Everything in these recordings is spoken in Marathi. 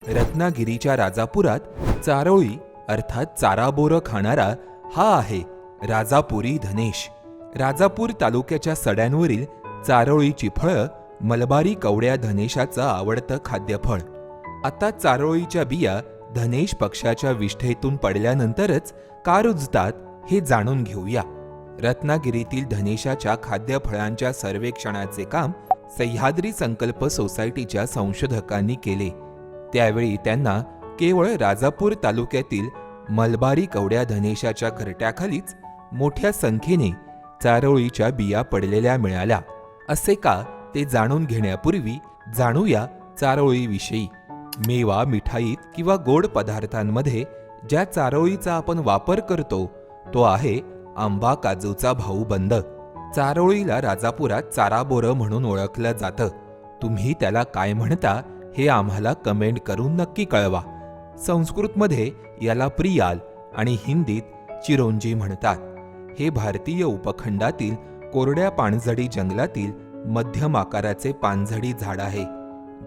रत्नागिरीच्या राजापुरात चारोळी अर्थात चाराबोरं खाणारा हा आहे राजापुरी धनेश। राजापूर तालुक्याच्या सड्यांवरील चारोळीची फळं मलबारी कवड्या धनेशाचं आवडतं खाद्यफळ। आता चारोळीच्या बिया धनेश पक्षाच्या विष्ठेतून पडल्यानंतरच का रुजतात हे जाणून घेऊया। रत्नागिरीतील धनेशाच्या खाद्यफळांच्या सर्वेक्षणाचे काम सह्याद्री संकल्प सोसायटीच्या संशोधकांनी केले। त्यावेळी त्यांना केवळ राजापूर तालुक्यातील मलबारी कवड्या धनेशाच्या घरट्याखालीच मोठ्या संख्येने चारोळीच्या बिया पडलेल्या मिळाल्या। असे का ते जाणून घेण्यापूर्वी जाणूया चारोळीविषयी। मेवा, मिठाईत किंवा गोड पदार्थांमध्ये ज्या चारोळीचा आपण वापर करतो तो आहे आंबा काजूचा भाऊबंद। चारोळीला राजापुरात चाराबोरं म्हणून ओळखलं जातं। तुम्ही त्याला काय म्हणता हे आम्हाला कमेंट करून नक्की कळवा। संस्कृतमध्ये याला प्रियाल आणि हिंदीत चिरोंजी म्हणतात। हे भारतीय उपखंडातील कोरड्या पानझडी जंगलातील मध्यम आकाराचे पानझडी झाड आहे,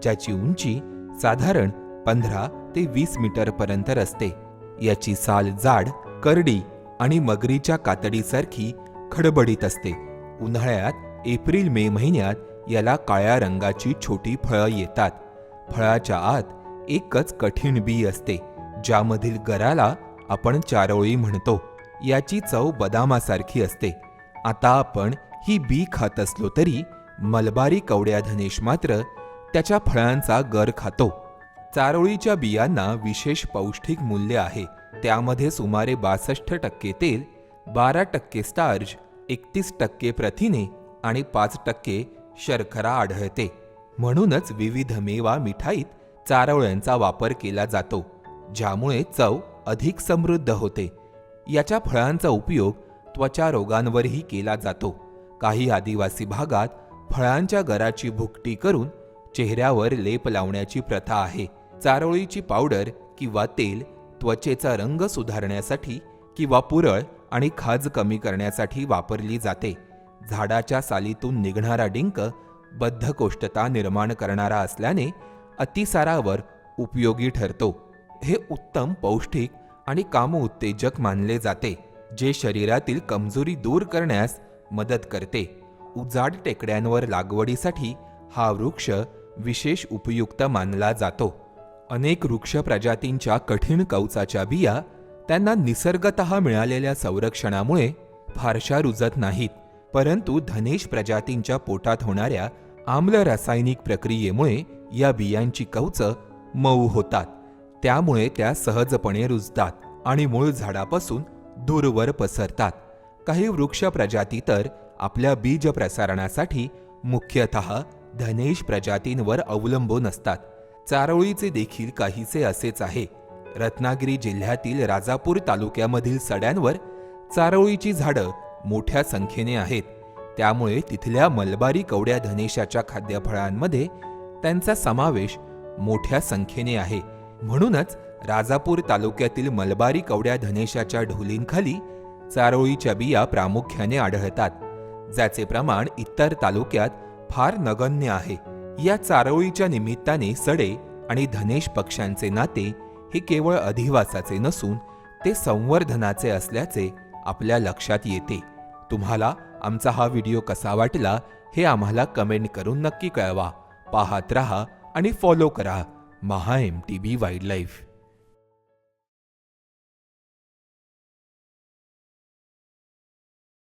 ज्याची उंची साधारण 15 ते 20 मीटर पर्यंत असते। याची साल जाड, करडी आणि मगरीच्या कातडीसारखी खडबडीत असते। उन्हाळ्यात एप्रिल मे महिन्यात याला काळ्या रंगाची छोटी फळं येतात। फळाच्या आत एकच कठीण बी असते, ज्यामधील गराला आपण चारोळी म्हणतो। याची चव बदामासारखी असते। आता आपण ही बी खात असलो तरी मलबारी कवड्या धनेश मात्र त्याच्या फळांचा गर खातो। चारोळीच्या बियांना विशेष पौष्टिक मूल्य आहे। त्यामध्ये सुमारे 62% तेल, 12% स्टार्च, 31% प्रथिने आणि 5% शर्करा आढळते। म्हणूनच विविध मेवा मिठाईत चारोळ्यांचा वापर केला जातो, ज्यामुळे चव अधिक समृद्ध होते। याच्या फळांचा उपयोग त्वचा रोगांवरही केला जातो। काही आदिवासी भागात फळांच्या गराची भुकटी करून चेहऱ्यावर लेप लावण्याची प्रथा आहे। चारोळीची पावडर किंवा तेल त्वचेचा रंग सुधारण्यासाठी किंवा पुरळ आणि खाज कमी करण्यासाठी वापरली जाते। झाडाच्या सालीतून निघणारा डिंक बद्धकोष्ठता निर्माण करणारा असल्याने अतिसारावर उपयोगी ठरतो। हे उत्तम पौष्टिक आणि कामोत्तेजक मानले जाते, जे शरीरातील कमजोरी दूर करण्यास मदत करते। उजाड टेकड्यांवर लागवडीसाठी हा वृक्ष विशेष उपयुक्त मानला जातो। अनेक वृक्ष प्रजातींच्या कठीण कवचाच्या बिया त्यांना निसर्गतः मिळालेल्या संरक्षणामुळे फारशा रुजत नाहीत, परंतु धनेश प्रजातींच्या पोटात होणाऱ्या आम्ल रासायनिक प्रक्रियेमुळे या बियांची कवचं मऊ होतात। त्यामुळे त्या सहजपणे रुजतात आणि मूळ झाडापासून दूरवर पसरतात। काही वृक्ष प्रजाती तर आपल्या बीज प्रसारणासाठी मुख्यतः धनेश प्रजातींवर अवलंबून असतात। चारोळीचे देखील काहीसे असेच आहे। रत्नागिरी जिल्ह्यातील राजापूर तालुक्यामधील सड्यांवर चारोळीची झाडं मोठ्या संख्येने आहेत। त्यामुळे तिथल्या मलबारी कवड्या धनेशाच्या खाद्यफळांमध्ये त्यांचा समावेश मोठ्या संख्येने आहे। म्हणूनच राजापूर तालुक्यातील मलबारी कवड्या धनेशाच्या ढोलींखाली चारोळीच्या बिया प्रामुख्याने आढळतात, ज्याचे प्रमाण इतर तालुक्यात फार नगण्य आहे। या चारोळीच्या निमित्ताने सडे आणि धनेश पक्ष्यांचे नाते हे केवळ अधिवासाचे नसून ते संवर्धनाचे असल्याचे आपल्या लक्षात येते। तुम्हाला आमचा हा व्हिडिओ कसा वाटला हे आम्हाला कमेंट करून नक्की कळवा। पाहत रहा आणि फॉलो करा महा MTV वाईल्डलाईफ।